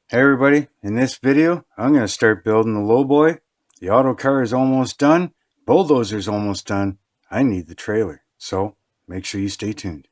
Hey everybody, in this video I'm going to start building the Lowboy. The auto car is almost done, Bulldozer is almost done. I need the trailer, so make sure you stay tuned.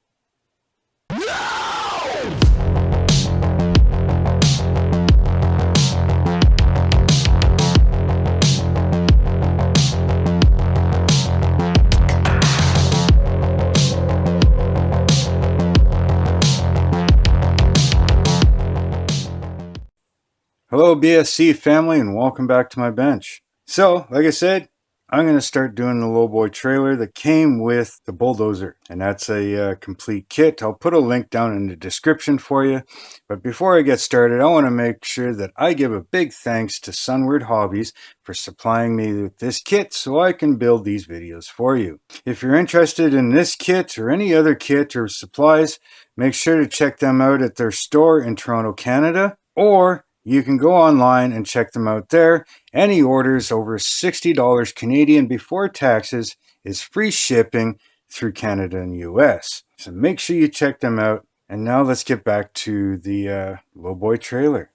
Hello BSC family and welcome back to my bench. So, like I said, I'm going to start doing the Lowboy trailer that came with the Bulldozer. And that's a complete kit. I'll put a link down in the description for you. But before I get started, I want to make sure that I give a big thanks to Sunward Hobbies for supplying me with this kit so I can build these videos for you. If you're interested in this kit or any other kit or supplies, make sure to check them out at their store in Toronto, Canada, or you can go online and check them out there. Any orders over $60 Canadian before taxes is free shipping through Canada and US. So make sure you check them out. And now let's get back to the Lowboy trailer.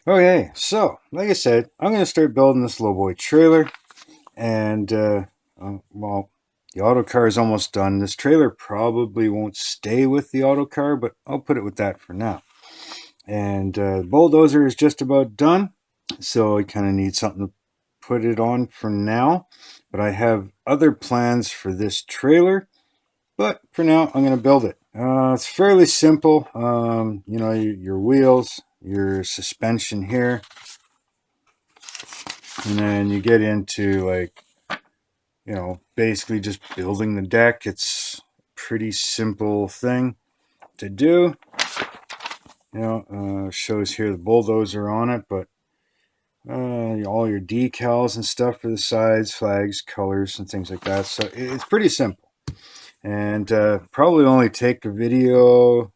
Okay, so like I said, I'm going to start building this Lowboy trailer. And, well, the auto car is almost done. This trailer probably won't stay with the auto car, but I'll put it with that for now. And Bulldozer is just about done, so I kind of need something to put it on for now. But I have other plans for this trailer, but for now I'm going to build it. It's fairly simple. You know, your wheels, your suspension here, and then you get into, like, you know, basically just building the deck. It's a pretty simple thing to do. You know, shows here the Bulldozer on it, but all your decals and stuff for the sides, flags, colors, and things like that. So it's pretty simple, and probably only take a video,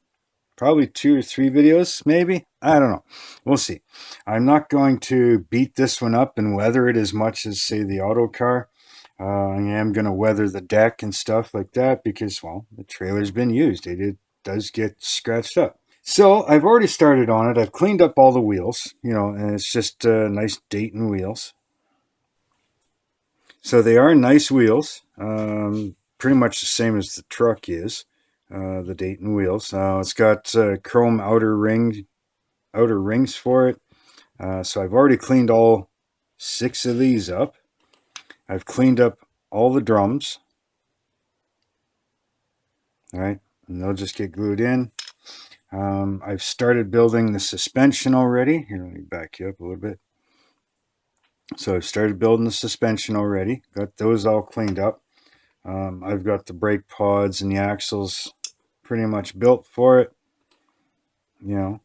probably 2 or 3 videos, maybe. I don't know. We'll see. I'm not going to beat this one up and weather it as much as, say, the auto car. I am going to weather the deck and stuff like that because, well, the trailer's been used. It does get scratched up. So I've already started on it. I've cleaned up all the wheels, you know, and it's just nice Dayton wheels. So they are nice wheels, pretty much the same as the truck is, the Dayton wheels. It's got chrome outer rings for it. So I've already cleaned all 6 of these up. I've cleaned up all the drums. All right, and they'll just get glued in. I've started building the suspension already. Here, let me back you up a little bit. So I've started building the suspension already. Got those all cleaned up. I've got the brake pods and the axles pretty much built for it. You know,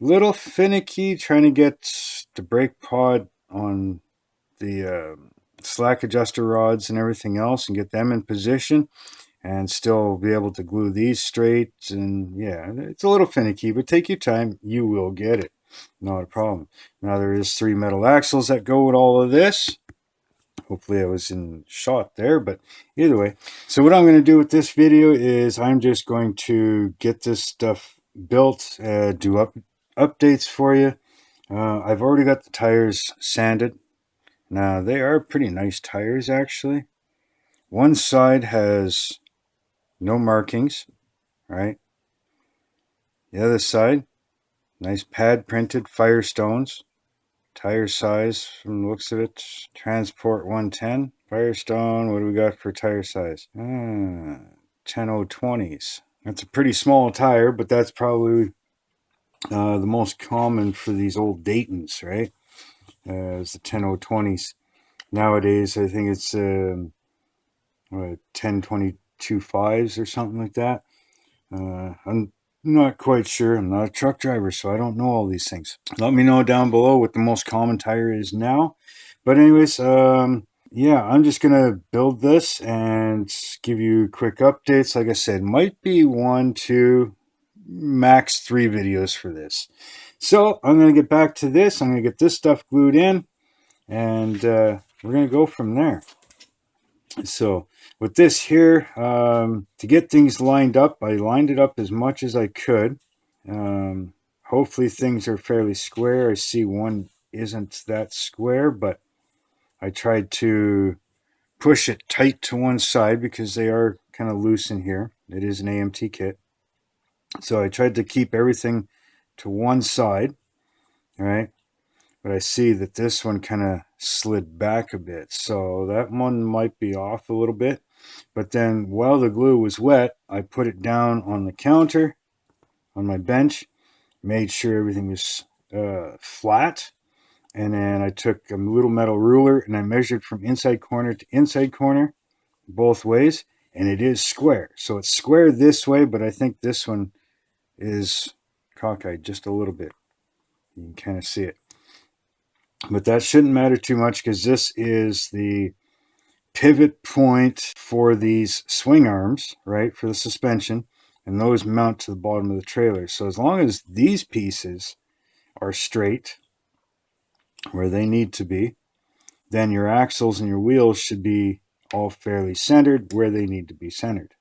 a little finicky trying to get the brake pod on the slack adjuster rods and everything else and get them in position and still be able to glue these straight. And yeah, it's a little finicky, but take your time. You will get it. Not a problem. Now there is 3 metal axles that go with all of this. Hopefully I was in shot there, but either way. So what I'm going to do with this video is I'm just going to get this stuff built, do updates for you. I've already got the tires sanded. Now they are pretty nice tires actually. One side has no markings, right? The other side, nice pad printed Firestones. Tire size, from the looks of it, Transport 110. Firestone, what do we got for tire size? 10020s. That's a pretty small tire, but that's probably the most common for these old Daytons, right? Is the 10020s. Nowadays, I think it's 1022 5s or something like that. I'm not quite sure. I'm not a truck driver, so I don't know all these things. Let me know down below what the most common tire is now. But anyways, yeah, I'm just going to build this and give you quick updates. Like I said, might be 1, 2, max 3 videos for this. So I'm going to get back to this. I'm going to get this stuff glued in, and we're going to go from there. So with this here, to get things lined up, I lined it up as much as I could. hopefully things are fairly square. I see one isn't that square, but I tried to push it tight to one side because they are kind of loose in here. It is an AMT kit. So I tried to keep everything to one side, all right? But I see that this one kind of slid back a bit. So that one might be off a little bit. But then while the glue was wet, I put it down on the counter, on my bench, made sure everything was flat. And then I took a little metal ruler and I measured from inside corner to inside corner, both ways. And it is square. So it's square this way, but I think this one is cockeyed just a little bit. You can kind of see it. But that shouldn't matter too much because this is the pivot point for these swing arms, right, for the suspension, and those mount to the bottom of the trailer. So as long as these pieces are straight where they need to be, then your axles and your wheels should be all fairly centered where they need to be centered.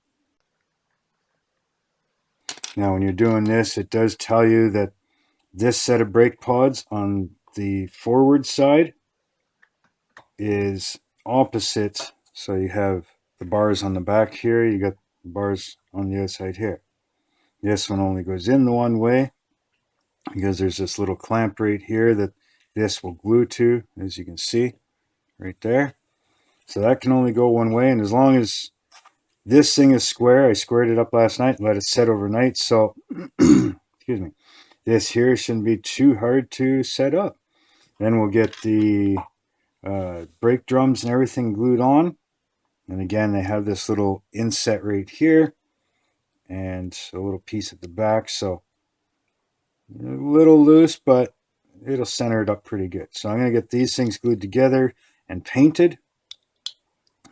Now when you're doing this, it does tell you that this set of brake pods on the forward side is opposite. So you have the bars on the back here, you got the bars on the other side here. This one only goes in the one way because there's this little clamp right here that this will glue to, as you can see right there. So that can only go one way, and as long as this thing is square, I squared it up last night and let it set overnight, so excuse me, this here shouldn't be too hard to set up. Then we'll get the brake drums and everything glued on. And again, they have this little inset right here and a little piece at the back. So a little loose, but it'll center it up pretty good. So I'm going to get these things glued together and painted.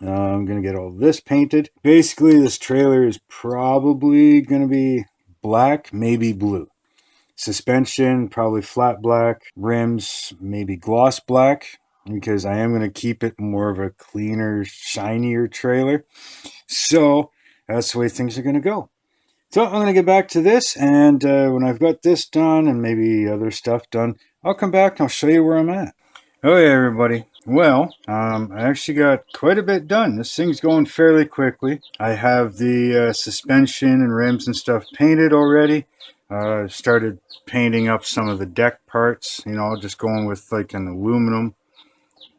I'm going to get all this painted. Basically, this trailer is probably going to be black, maybe blue. Suspension, probably flat black. Rims, maybe gloss black, because I am going to keep it more of a cleaner, shinier trailer. So that's the way things are going to go. So I'm going to get back to this, and when I've got this done and maybe other stuff done, I'll come back and I'll show you where I'm at. Okay, everybody. Well, I actually got quite a bit done. This thing's going fairly quickly. I have the suspension and rims and stuff painted already. Started painting up some of the deck parts, just going with like an aluminum.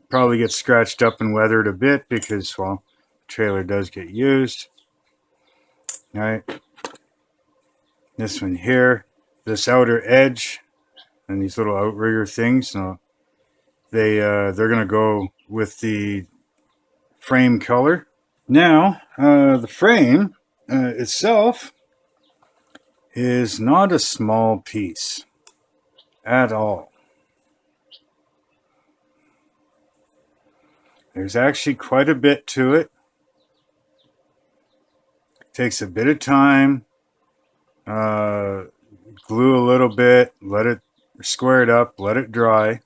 Probably get scratched up and weathered a bit because, well, the trailer does get used. All right. This one here, this outer edge, and these little outrigger things, they're gonna go with the frame color. Now, the frame itself is not a small piece at all. There's actually quite a bit to it. Takes a bit of time. Glue a little bit, let it square it up, let it dry.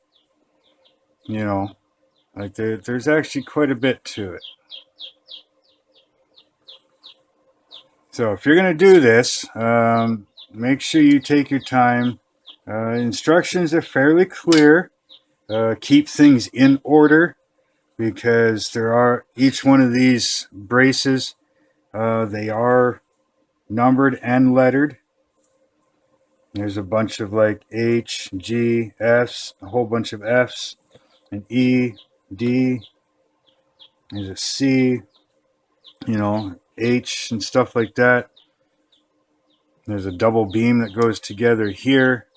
Like there's actually quite a bit to it. So if you're going to do this, make sure you take your time. Instructions are fairly clear. Keep things in order because each one of these braces, they are numbered and lettered. There's a bunch of like H, G, F's, a whole bunch of F's, an E, D, there's a C, H and stuff like that. There's a double beam that goes together here.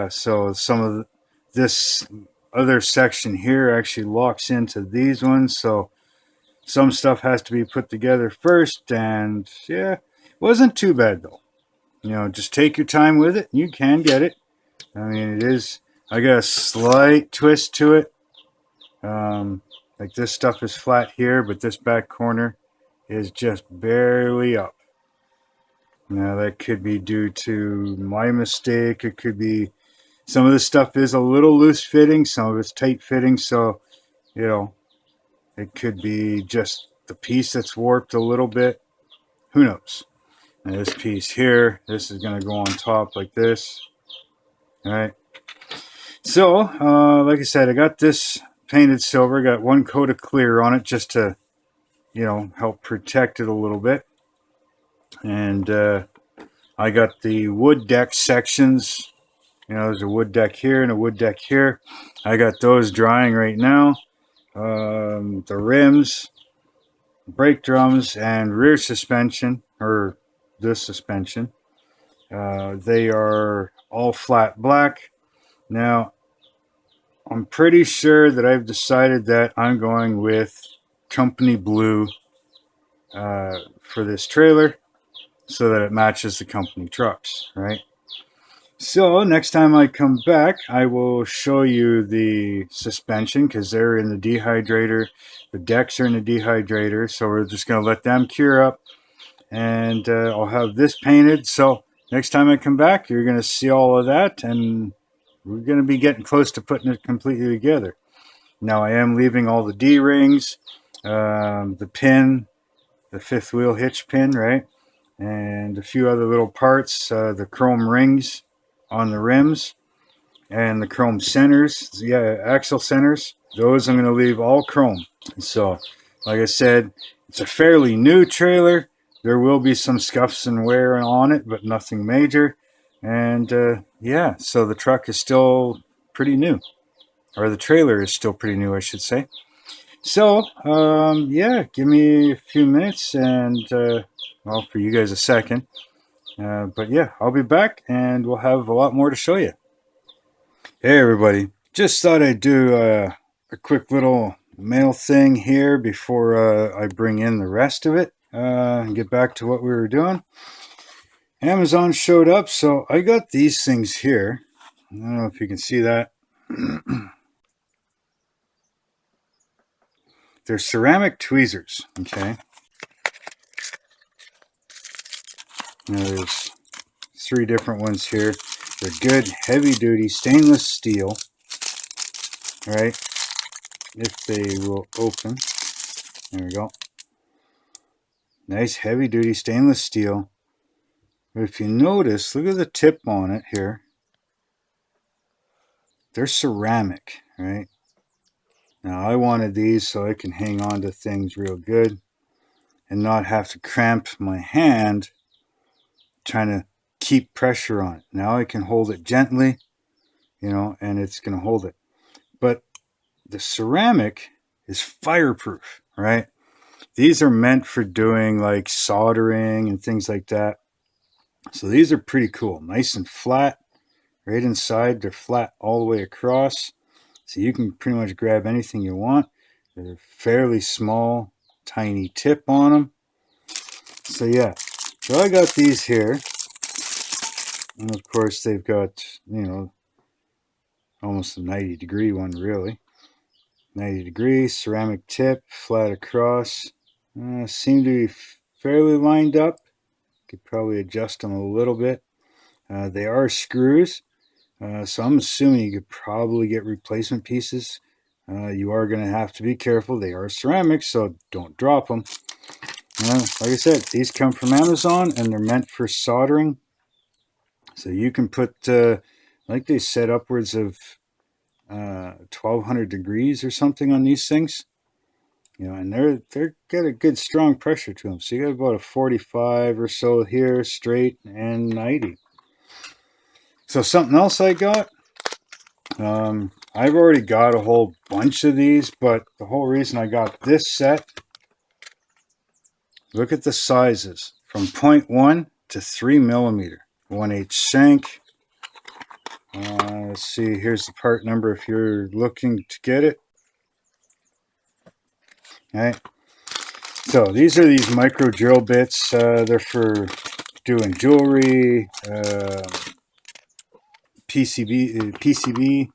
So some of this other section here actually locks into these ones. So some stuff has to be put together first, and yeah, wasn't too bad though. Just take your time with it. You can get it. I mean, I got a slight twist to it. Like this stuff is flat here, but this back corner is just barely up. Now that could be due to my mistake. It could be some of this stuff is a little loose fitting, some of it's tight fitting. So, it could be just the piece that's warped a little bit. Who knows? And this piece here, this is going to go on top like this. All right. So, like I said, I got this painted silver. Got one coat of clear on it just to, help protect it a little bit. And I got the wood deck sections. There's a wood deck here and a wood deck here. I got those drying right now. The rims, brake drums, and rear suspension, or this suspension, they are all flat black. Now, I'm pretty sure that I've decided that I'm going with company blue for this trailer so that it matches the company trucks, right? So next time I come back, I will show you the suspension because they're in the dehydrator. The decks are in the dehydrator, so we're just going to let them cure up, and I'll have this painted. So next time I come back, you're going to see all of that, and we're going to be getting close to putting it completely together. Now I am leaving all the D-rings, the pin, the fifth wheel hitch pin, right? And a few other little parts, the chrome rings on the rims and the chrome centers, axle centers. Those I'm going to leave all chrome. So, like I said, it's a fairly new trailer. There will be some scuffs and wear on it, but nothing major. And so the truck is still pretty new, or the trailer is still pretty new, I should say. So, give me a few minutes and, for you guys a second. But yeah, I'll be back and we'll have a lot more to show you. Hey, everybody. Just thought I'd do a quick little mail thing here before I bring in the rest of it and get back to what we were doing. Amazon showed up, so I got these things here. I don't know if you can see that. They're ceramic tweezers, okay? Now there's 3 different ones here. They're good, heavy-duty stainless steel, right? If they will open. There we go. Nice, heavy-duty stainless steel. But if you notice, look at the tip on it here. They're ceramic, right? Now, I wanted these so I can hang on to things real good and not have to cramp my hand trying to keep pressure on it. Now I can hold it gently, and it's going to hold it. But the ceramic is fireproof, right? These are meant for doing like soldering and things like that. So these are pretty cool. Nice and flat. Right inside, they're flat all the way across. So you can pretty much grab anything you want. They're fairly small, tiny tip on them. So yeah, so I got these here. And of course they've got, almost a 90-degree one really. 90-degree, ceramic tip, flat across. Seem to be fairly lined up. Could probably adjust them a little bit. They are screws. So I'm assuming you could probably get replacement pieces. You are going to have to be careful. They are ceramic, so don't drop them. Like I said, these come from Amazon, and they're meant for soldering. So you can put, like they said, upwards of 1,200 degrees or something on these things. And they're got a good strong pressure to them. So you got about a 45 or so here, straight, and 90. So something else I got. I've already got a whole bunch of these, but the whole reason I got this set, look at the sizes from 0.1 to 3 millimeter. 1/8 shank. Let's see, here's the part number if you're looking to get it. All right. So these are these micro drill bits. They're for doing jewelry, PCB,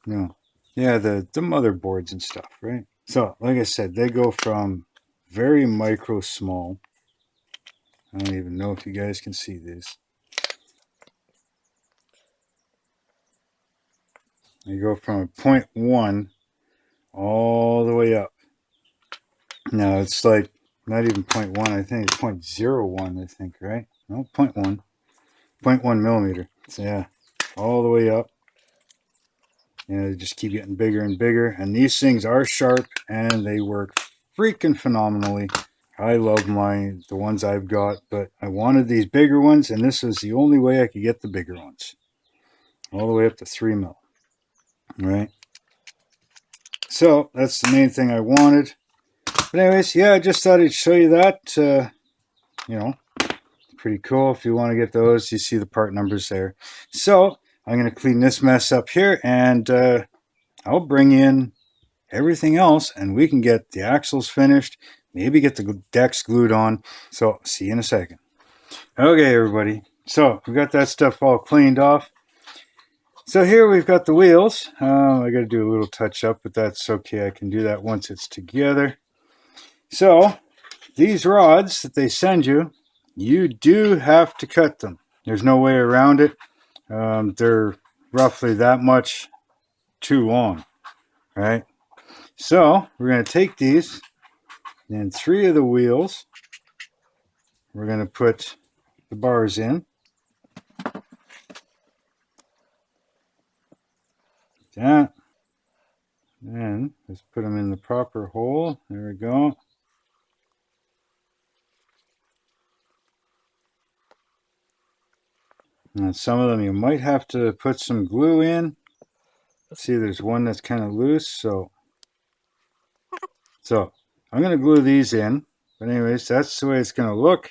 no. Yeah, the motherboards and stuff, right? So, like I said, they go from very micro small. I don't even know if you guys can see this. They go from 0.1 all the way up. Now, it's like not even 0.1. I think it's 0.01, I think, right? no, 0.1 millimeter. So yeah, all the way up. And they just keep getting bigger and bigger. And these things are sharp and they work freaking phenomenally. I love the ones I've got, but I wanted these bigger ones, and this was the only way I could get the bigger ones. All the way up to 3 mil. Right? So that's the main thing I wanted. But anyways, yeah, I just thought I'd show you that. You know, pretty cool. If you want to get those, you see the part numbers there. So I'm going to clean this mess up here, and I'll bring in everything else, and we can get the axles finished, maybe get the decks glued on. So see you in a second. Okay, everybody. So we got that stuff all cleaned off. So here we've got the wheels. I got to do a little touch up, but that's okay. I can do that once it's together. So these rods that they send you, you do have to cut them. There's no way around it. They're roughly that much too long, right? So we're going to take these, and 3 of the wheels, we're going to put the bars in. That. And let's put them in the proper hole. There we go. And some of them you might have to put some glue in. See, there's one that's kind of loose, so I'm going to glue these in. But anyways, that's the way it's going to look.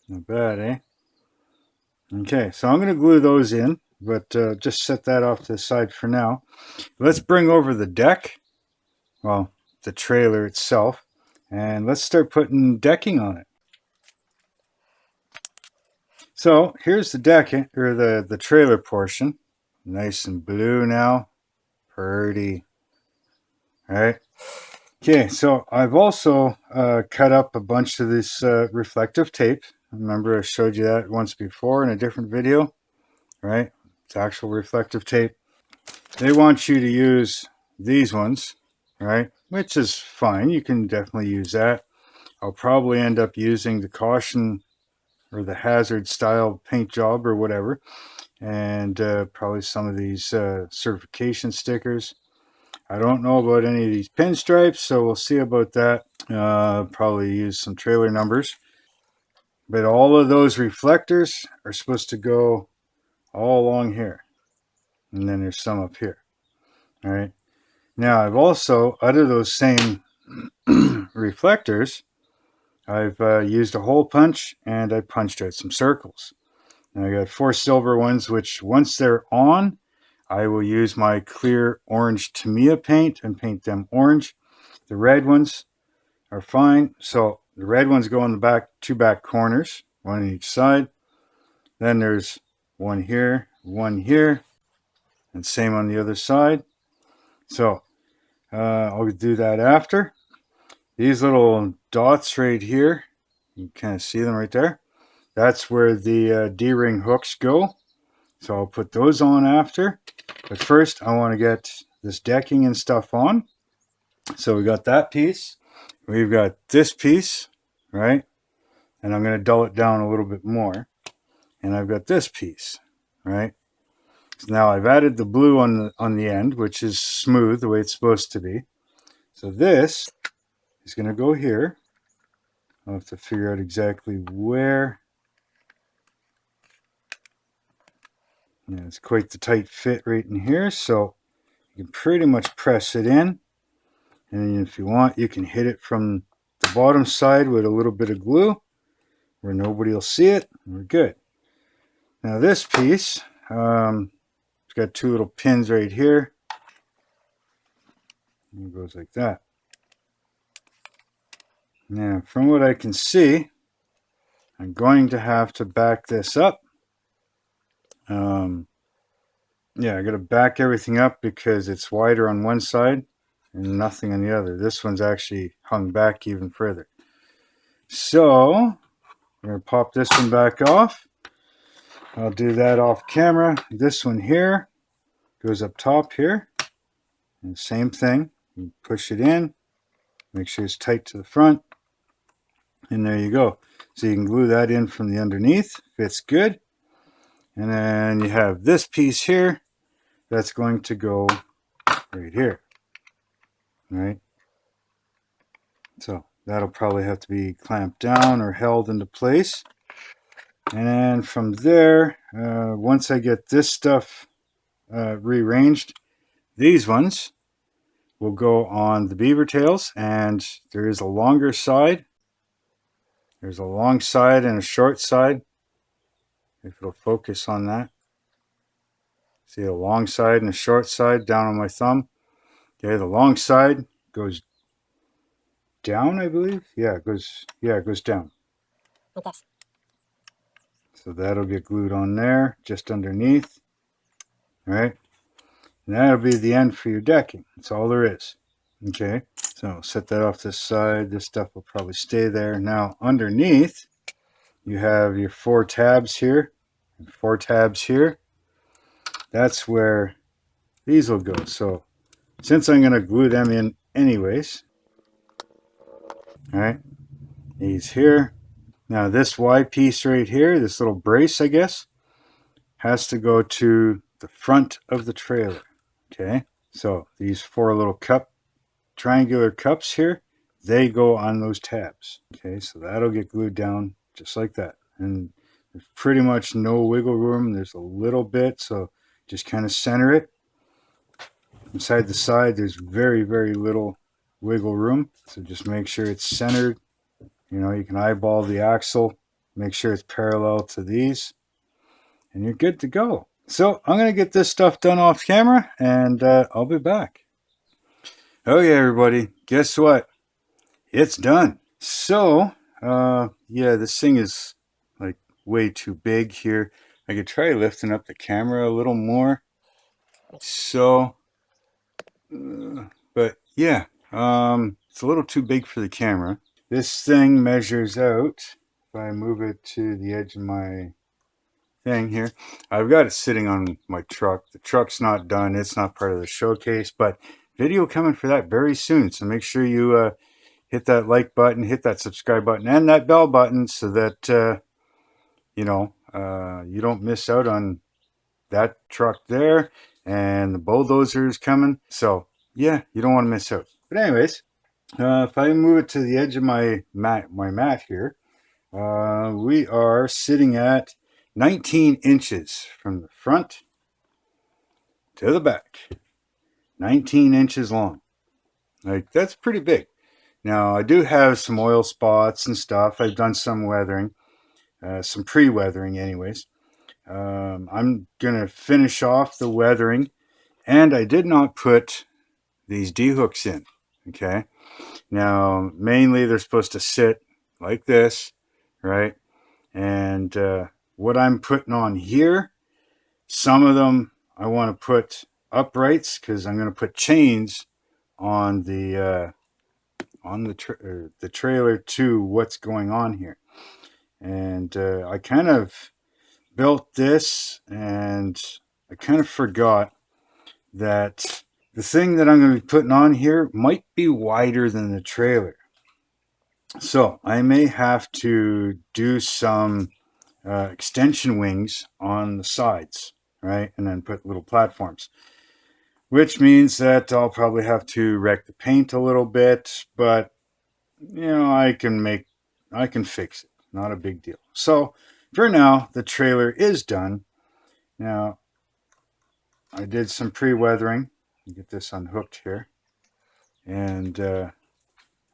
Not bad, eh? Okay, so I'm going to glue those in, but just set that off to the side for now. Let's bring over the deck, well, the trailer itself, and let's start putting decking on it. So here's the deck, or the trailer portion. Nice and blue now. Pretty. All right. Okay, so I've also cut up a bunch of this reflective tape. Remember I showed you that once before in a different video, right? It's actual reflective tape. They want you to use these ones, right? Which is fine. You can definitely use that. I'll probably end up using the caution or the hazard style paint job or whatever. And probably some of these certification stickers. I don't know about any of these pinstripes, so we'll see about that. Probably use some trailer numbers. But all of those reflectors are supposed to go all along here. And then there's some up here. All right. Now, I've also, out of those same reflectors, I've used a hole punch, and I punched out some circles. And I got 4 silver ones, which once they're on, I will use my clear orange Tamiya paint and paint them orange. The red ones are fine. So the red ones go on the back, 2 back corners, 1 on each side. Then there's 1 here, 1 here, and same on the other side. So I'll do that after. These little dots right here, you can kind of see them right there. That's where the D-ring hooks go. So I'll put those on after. But first, I want to get this decking and stuff on. So we got that piece. We've got this piece, right? And I'm going to dull it down a little bit more. And I've got this piece, right? So now I've added the blue on the end, which is smooth the way it's supposed to be. So this is going to go here. I'll have to figure out exactly where. Yeah, it's quite the tight fit right in here, so you can pretty much press it in. And if you want, you can hit it from the bottom side with a little bit of glue where nobody will see it. We're good. Now this piece, it's got 2 little pins right here. And it goes like that. Now, from what I can see, I'm going to have to back this up. Yeah, I got to back everything up because it's wider on one side and nothing on the other. This one's actually hung back even further. So, I'm going to pop this one back off. I'll do that off camera. This one here goes up top here. And same thing. You push it in. Make sure it's tight to the front. And there you go. So you can glue that in from the underneath. Fits good. And then you have this piece here that's going to go right here. Right? So that'll probably have to be clamped down or held into place. And from there, once I get this stuff rearranged, these ones will go on the beaver tails, and there is a longer side. There's a long side and a short side. If it'll focus on that. See a long side and a short side down on my thumb. Okay, the long side goes down, I believe. Yeah, it goes down. Like this. So that'll get glued on there, just underneath. All right. And that'll be the end for your decking. That's all there is. Okay. So set that off this side. This stuff will probably stay there. Now underneath, you have your 4 tabs here and 4 tabs here. That's where these will go. So since I'm going to glue them in anyways, all right, these here. Now this Y piece right here, this little brace, I guess, has to go to the front of the trailer. Okay. So these 4 little triangular cups here, they go on those tabs. Okay, so that'll get glued down just like that. And there's pretty much no wiggle room. There's a little bit, so just kind of center it. Inside the side, there's very, very little wiggle room. So just make sure it's centered. You know, you can eyeball the axle, make sure it's parallel to these, and you're good to go. So I'm going to get this stuff done off camera, and I'll be back. Okay, everybody, guess what? It's done. So, yeah, this thing is like way too big here. I could try lifting up the camera a little more. So, but yeah, it's a little too big for the camera. This thing measures out, if I move it to the edge of my thing here, I've got it sitting on my truck. The truck's not done. It's not part of the showcase, but video coming for that very soon. So make sure you hit that like button, hit that subscribe button, and that bell button so that, you know, you don't miss out on that truck there. And the Bulldozer is coming. So, yeah, you don't want to miss out. But anyways, if I move it to the edge of my mat here, we are sitting at 19 inches from the front to the back. 19 inches long. Like, that's pretty big. Now, I do have some oil spots and stuff. I've done some weathering, some pre-weathering anyways. I'm going to finish off the weathering, and I did not put these D-hooks in, okay? Now, mainly they're supposed to sit like this, right? And what I'm putting on here, some of them I want to put uprights because I'm going to put chains on the trailer to what's going on here. And I kind of built this, and I kind of forgot that the thing that I'm going to be putting on here might be wider than the trailer. So I may have to do some extension wings on the sides, right? And then put little platforms, which means that I'll probably have to wreck the paint a little bit, but you know, I can fix it. Not a big deal. So for now, the trailer is done. Now, I did some pre-weathering. Get this unhooked here. And I'm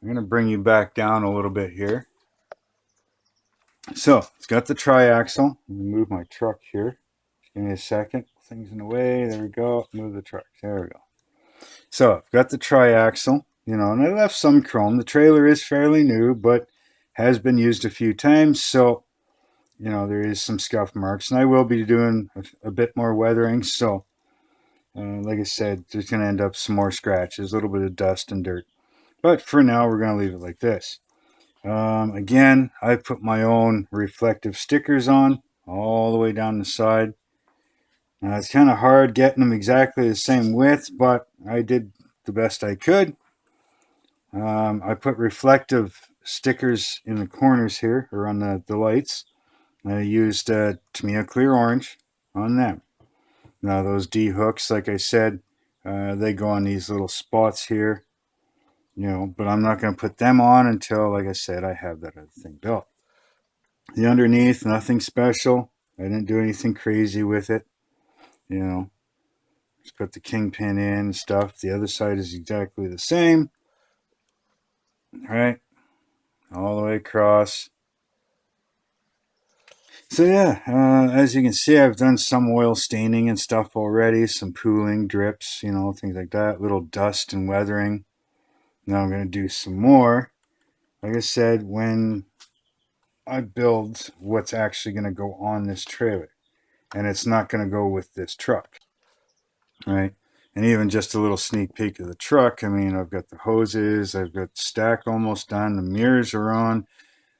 going to bring you back down a little bit here. So it's got the triaxle. Let me move my truck here. Just give me a second. Things in the way. There we go. Move the truck. There we go. So I've got the triaxle, you know, and I left some chrome. The trailer is fairly new, but has been used a few times. So, you know, there is some scuff marks, and I will be doing a bit more weathering. So, like I said, there's going to end up some more scratches, a little bit of dust and dirt. But for now, we're going to leave it like this. Again, I put my own reflective stickers on all the way down the side. Now, it's kind of hard getting them exactly the same width, but I did the best I could. I put reflective stickers in the corners here, or on the lights. I used Tamiya Clear Orange on them. Now those D hooks, like I said, they go on these little spots here, but I'm not going to put them on until, like I said, I have that other thing built. The underneath, nothing special. I didn't do anything crazy with it. Just put the kingpin in and stuff. The other side is exactly the same. All right, all the way across. So yeah, as you can see, I've done some oil staining and stuff already, some pooling, drips, things like that, little dust and weathering. Now I'm going to do some more. Like I said, when I build what's actually going to go on this trailer, and it's not going to go with this truck, right? And even just a little sneak peek of the truck, I mean, I've got the hoses, I've got the stack almost done, the mirrors are on,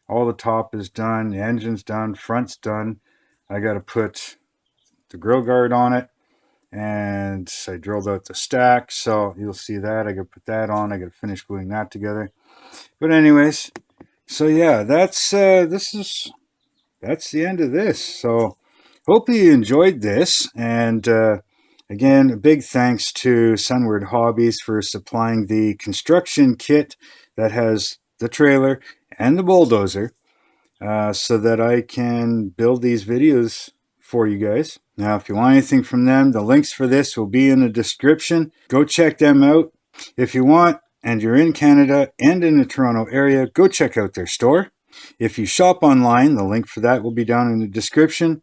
all the top is done, the engine's done, front's done. I got to put the grill guard on it, and I drilled out the stack, so you'll see that. I got to put that on. I got to finish gluing that together. But anyways, so yeah, that's the end of this. So hope you enjoyed this, and again, a big thanks to Sunward Hobbies for supplying the construction kit that has the trailer and the bulldozer, so that I can build these videos for you guys. Now, if you want anything from them, the links for this will be in the description. Go check them out. If you want, and you're in Canada and in the Toronto area, go check out their store. If you shop online, the link for that will be down in the description.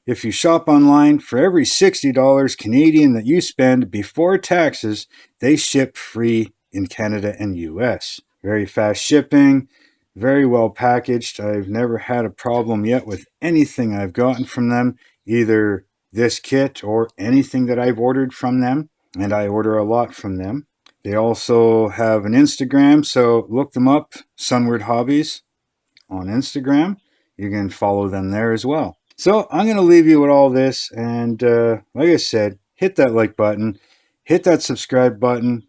If you shop online, for every $60 Canadian that you spend before taxes, they ship free in Canada and US. Very fast shipping, very well packaged. I've never had a problem yet with anything I've gotten from them, either this kit or anything that I've ordered from them, and I order a lot from them. They also have an Instagram, so look them up, Sunward Hobbies on Instagram. You can follow them there as well. So I'm going to leave you with all this, and like I said, hit that like button, hit that subscribe button,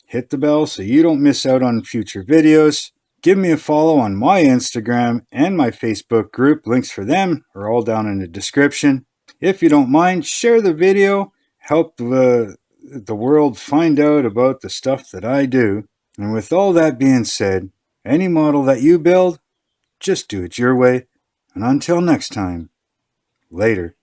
hit the bell so you don't miss out on future videos. Give me a follow on my Instagram and my Facebook group. Links for them are all down in the description. If you don't mind, share the video. Help the world find out about the stuff that I do. And with all that being said, any model that you build, just do it your way. And until next time, later.